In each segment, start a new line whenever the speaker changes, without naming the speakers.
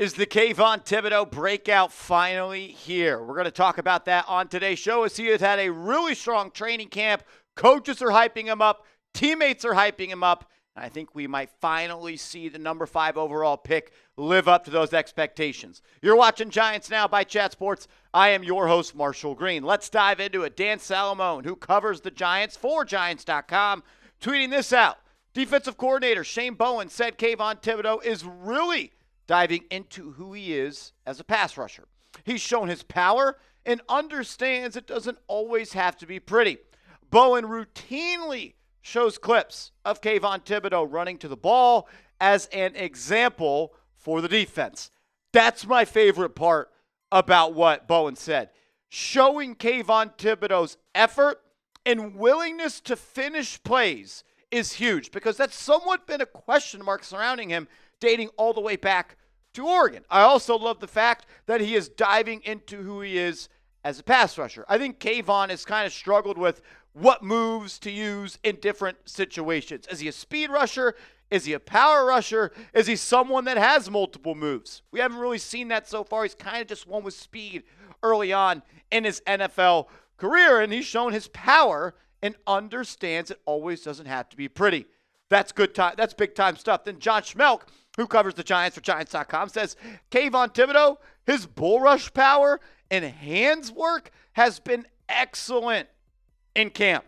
Is the Kayvon Thibodeaux breakout finally here? We're going to talk about that on today's show as he has had a really strong training camp. Coaches are hyping him up. Teammates are hyping him up. I think we might finally see the number 5 overall pick live up to those expectations. You're watching Giants Now by Chat Sports. I am your host, Marshall Green. Let's dive into it. Dan Salamone, who covers the Giants for Giants.com, tweeting this out. Defensive coordinator Shane Bowen said Kayvon Thibodeaux is really diving into who he is as a pass rusher. He's shown his power and understands it doesn't always have to be pretty. Bowen routinely shows clips of Kayvon Thibodeaux running to the ball as an example for the defense. That's my favorite part about what Bowen said. Showing Kayvon Thibodeaux's effort and willingness to finish plays is huge because that's somewhat been a question mark surrounding him dating all the way back to Oregon. I also love the fact that he is diving into who he is as a pass rusher. I think Kayvon has kind of struggled with what moves to use in different situations. Is he a speed rusher? Is he a power rusher? Is he someone that has multiple moves? We haven't really seen that so far. He's kind of just one with speed early on in his NFL career, and he's shown his power and understands it always doesn't have to be pretty. That's good time. That's big time stuff. Then John Schmelk, who covers the Giants for Giants.com, says Kayvon Thibodeaux, his bull rush power and hands work has been excellent in camp.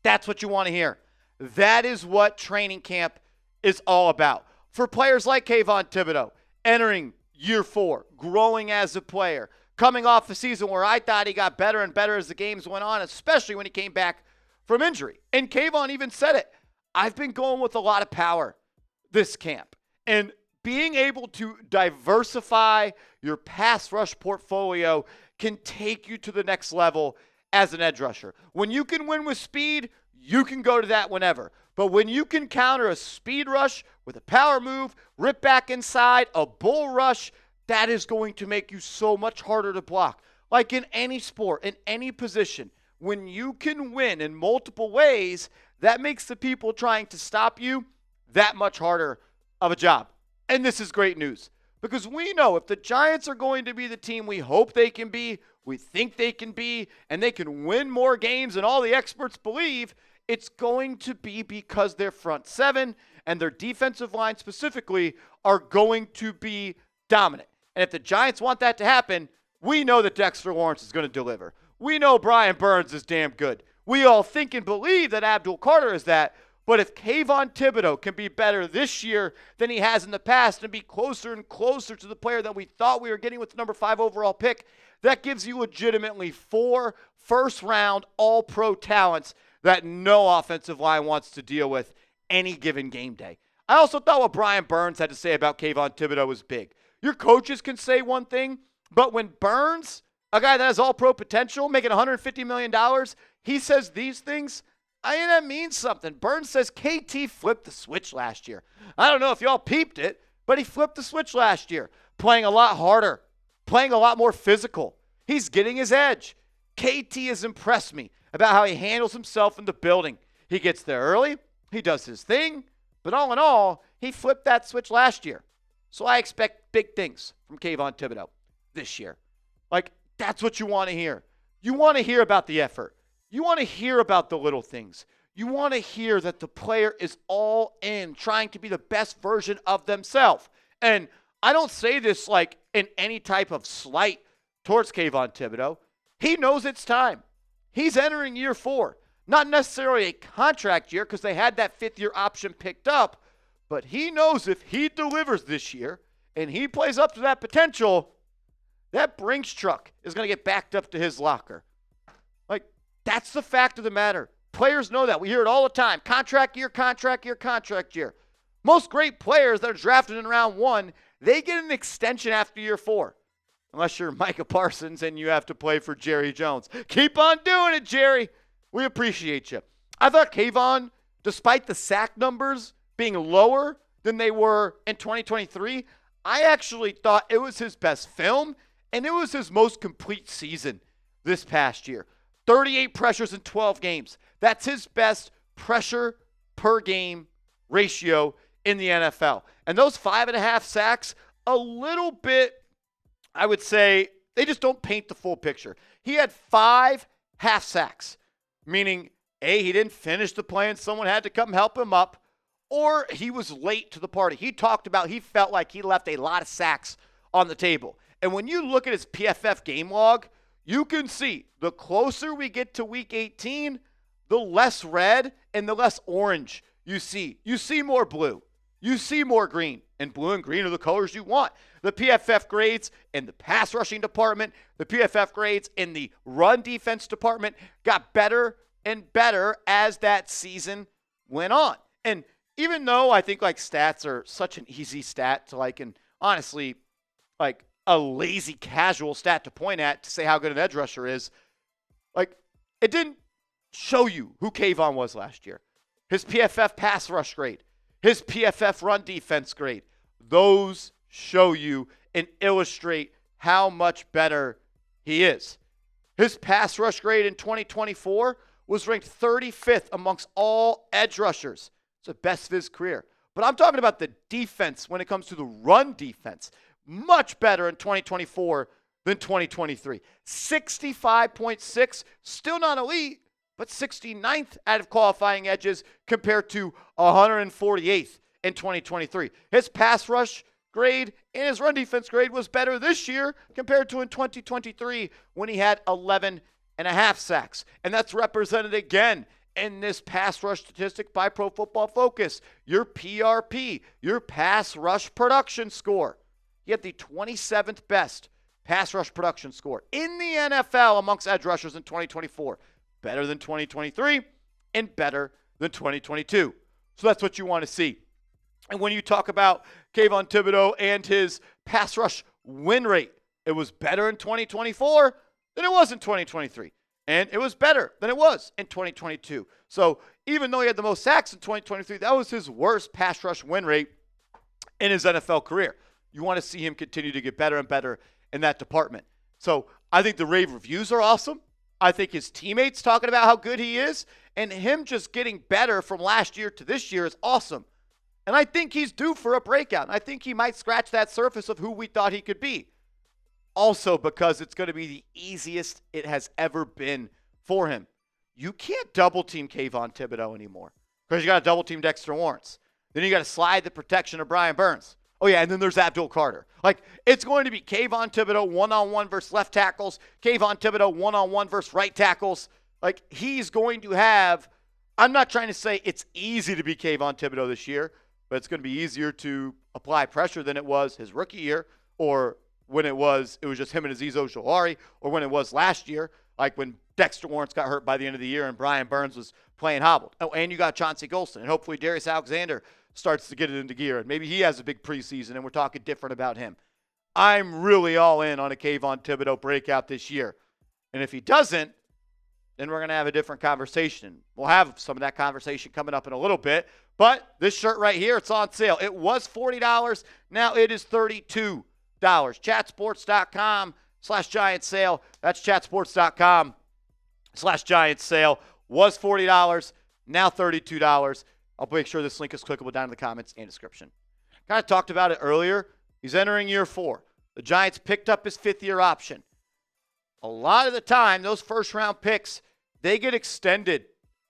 That's what you want to hear. That is what training camp is all about. For players like Kayvon Thibodeaux, entering year 4, growing as a player, coming off a season where I thought he got better and better as the games went on, especially when he came back from injury. And Kayvon even said it. I've been going with a lot of power this camp. And being able to diversify your pass rush portfolio can take you to the next level as an edge rusher. When you can win with speed, you can go to that whenever. But when you can counter a speed rush with a power move, rip back inside, a bull rush, that is going to make you so much harder to block. Like in any sport, in any position, when you can win in multiple ways, that makes the people trying to stop you that much harder of a job. And this is great news because we know if the Giants are going to be the team we hope they can be, we think they can be, and they can win more games than all the experts believe, it's going to be because their front 7 and their defensive line specifically are going to be dominant. And if the Giants want that to happen, we know that Dexter Lawrence is going to deliver. We know Brian Burns is damn good. We all think and believe that Abdul is that. But if Kayvon Thibodeaux can be better this year than he has in the past and be closer and closer to the player that we thought we were getting with the number 5 overall pick, that gives you legitimately 4 first-round all-pro talents that no offensive line wants to deal with any given game day. I also thought what Brian Burns had to say about Kayvon Thibodeaux was big. Your coaches can say one thing, but when Burns, a guy that has all-pro potential, making $150 million, he says these things, that means something. Burns says KT flipped the switch last year. I don't know if y'all peeped it, but he flipped the switch last year, playing a lot harder, playing a lot more physical. He's getting his edge. KT has impressed me about how he handles himself in the building. He gets there early. He does his thing. But all in all, he flipped that switch last year. So I expect big things from Kayvon Thibodeaux this year. Like, that's what you want to hear. You want to hear about the effort. You want to hear about the little things. You want to hear that the player is all in, trying to be the best version of themselves. And I don't say this like in any type of slight towards Kayvon Thibodeaux. He knows it's time. He's entering year 4. Not necessarily a contract year because they had that 5th-year option picked up, but he knows if he delivers this year and he plays up to that potential, that Brinks truck is going to get backed up to his locker. Like, that's the fact of the matter. Players know that. We hear it all the time. Contract year, contract year, contract year. Most great players that are drafted in round 1, they get an extension after year 4. Unless you're Micah Parsons and you have to play for Jerry Jones. Keep on doing it, Jerry. We appreciate you. I thought Kayvon, despite the sack numbers being lower than they were in 2023, I actually thought it was his best film and it was his most complete season this past year. 38 pressures in 12 games. That's his best pressure per game ratio in the NFL. And those 5.5 sacks a little bit, I would say, they just don't paint the full picture. He had 5 half sacks, meaning A, he didn't finish the play and someone had to come help him up, or he was late to the party. He talked about he felt like he left a lot of sacks on the table. And when you look at his PFF game log, you can see the closer we get to week 18, the less red and the less orange you see. You see more blue. You see more green. And blue and green are the colors you want. The PFF grades in the pass rushing department, the PFF grades in the run defense department got better and better as that season went on. And even though I think like stats are such an easy stat to like, and honestly, like a lazy casual stat to point at to say how good an edge rusher is, like it didn't show you who Kayvon was last year. His PFF pass rush grade, his PFF run defense grade, those show you and illustrate how much better he is. His pass rush grade in 2024 was ranked 35th amongst all edge rushers. It's the best of his career. But I'm talking about the defense when it comes to the run defense. Much better in 2024 than 2023. 65.6, still not elite, but 69th out of qualifying edges compared to 148th in 2023. His pass rush grade and his run defense grade was better this year compared to in 2023 when he had 11 and a half sacks. And that's represented again in this pass rush statistic by Pro Football Focus. Your PRP, your pass rush production score. He had the 27th best pass rush production score in the NFL amongst edge rushers in 2024. Better than 2023 and better than 2022. So that's what you want to see. And when you talk about Kayvon Thibodeaux and his pass rush win rate, it was better in 2024 than it was in 2023. And it was better than it was in 2022. So even though he had the most sacks in 2023, that was his worst pass rush win rate in his NFL career. You want to see him continue to get better and better in that department. So I think the rave reviews are awesome. I think his teammates talking about how good he is, and him just getting better from last year to this year is awesome. And I think he's due for a breakout. I think he might scratch that surface of who we thought he could be. Also because it's going to be the easiest it has ever been for him. You can't double team Kayvon Thibodeaux anymore because you got to double team Dexter Lawrence. Then you got to slide the protection of Brian Burns. Oh, yeah, and then there's Abdul Carter. Like, it's going to be Kayvon Thibodeaux one-on-one versus left tackles, Kayvon Thibodeaux one-on-one versus right tackles. Like, he's going to have – I'm not trying to say it's easy to be Kayvon Thibodeaux this year, but it's going to be easier to apply pressure than it was his rookie year or when it was just him and Azeez Ojulari, or when it was last year, like when Dexter Lawrence got hurt by the end of the year and Brian Burns was playing hobbled. Oh, and you got Chauncey Golston, and hopefully Darius Alexander starts to get it into gear, and maybe he has a big preseason, and we're talking different about him. I'm really all in on a Kayvon Thibodeaux breakout this year. And if he doesn't, then we're going to have a different conversation. We'll have some of that conversation coming up in a little bit. But this shirt right here, it's on sale. It was $40. Now it is $32. Chatsports.com/Giant sale. That's chatsports.com/Giant sale. Was $40. Now $32. I'll make sure this link is clickable down in the comments and description. Kind of talked about it earlier. He's entering year 4. The Giants picked up his 5th-year option. A lot of the time, those first-round picks, they get extended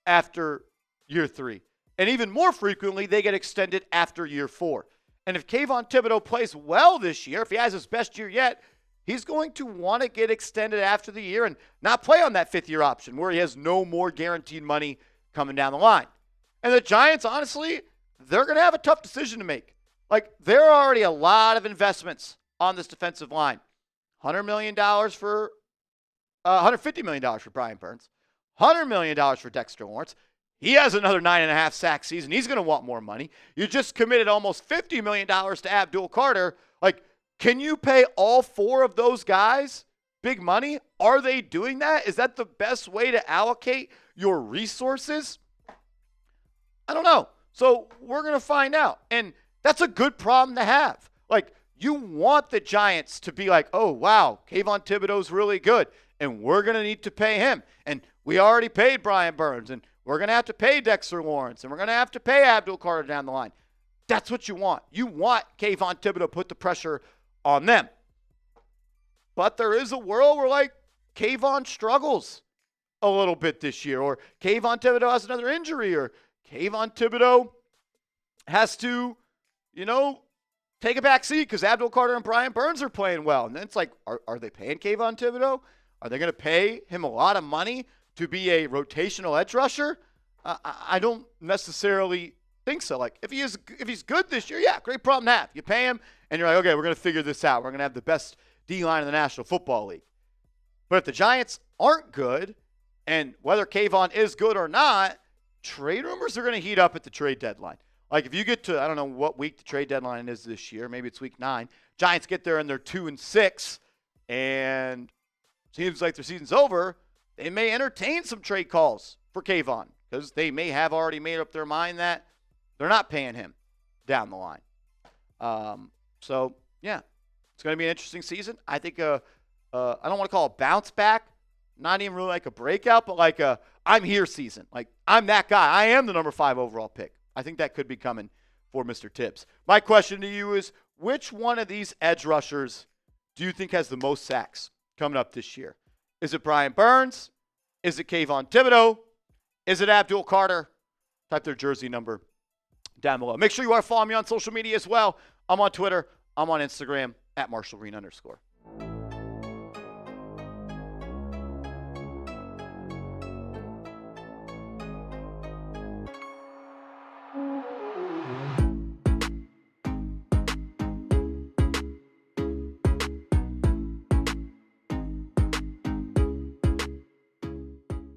after year 3. And even more frequently, they get extended after year 4. And if Kayvon Thibodeaux plays well this year, if he has his best year yet, he's going to want to get extended after the year and not play on that 5th-year option where he has no more guaranteed money coming down the line. And the Giants, honestly, they're going to have a tough decision to make. Like, there are already a lot of investments on this defensive line. $150 million for Brian Burns. $100 million for Dexter Lawrence. He has another 9.5 sack season. He's going to want more money. You just committed almost $50 million to Abdul Carter. Like, can you pay all 4 of those guys big money? Are they doing that? Is that the best way to allocate your resources? I don't know. So we're going to find out. And that's a good problem to have. Like, you want the Giants to be like, oh, wow, Kayvon Thibodeaux's really good, and we're going to need to pay him. And we already paid Brian Burns, and we're going to have to pay Dexter Lawrence, and we're going to have to pay Abdul Carter down the line. That's what you want. You want Kayvon Thibodeaux to put the pressure on them. But there is a world where, like, Kayvon struggles a little bit this year, or Kayvon Thibodeaux has another injury, or Kayvon Thibodeaux has to, take a back seat because Abdul and Brian Burns are playing well. And then it's like, are they paying Kayvon Thibodeaux? Are they going to pay him a lot of money to be a rotational edge rusher? I don't necessarily think so. Like, if he's good this year, yeah, great problem to have. You pay him, and you're like, okay, we're going to figure this out. We're going to have the best D-line in the National Football League. But if the Giants aren't good, and whether Kayvon is good or not, trade rumors are going to heat up at the trade deadline. Like, if you get to, I don't know what week the trade deadline is this year. Maybe it's week 9. Giants get there and they're 2-6, and seems like their season's over. They may entertain some trade calls for Kayvon because they may have already made up their mind that they're not paying him down the line. So, yeah, it's going to be an interesting season. I think I don't want to call it a bounce back, not even really like a breakout, but like a I'm here season. Like, I'm that guy. I am the number 5 overall pick. I think that could be coming for Mr. Tibbs. My question to you is, which one of these edge rushers do you think has the most sacks coming up this year? Is it Brian Burns? Is it Kayvon Thibodeaux? Is it Abdul Carter? Type their jersey number down below. Make sure you are following me on social media as well. I'm on Twitter. I'm on Instagram @MarshallGreen_.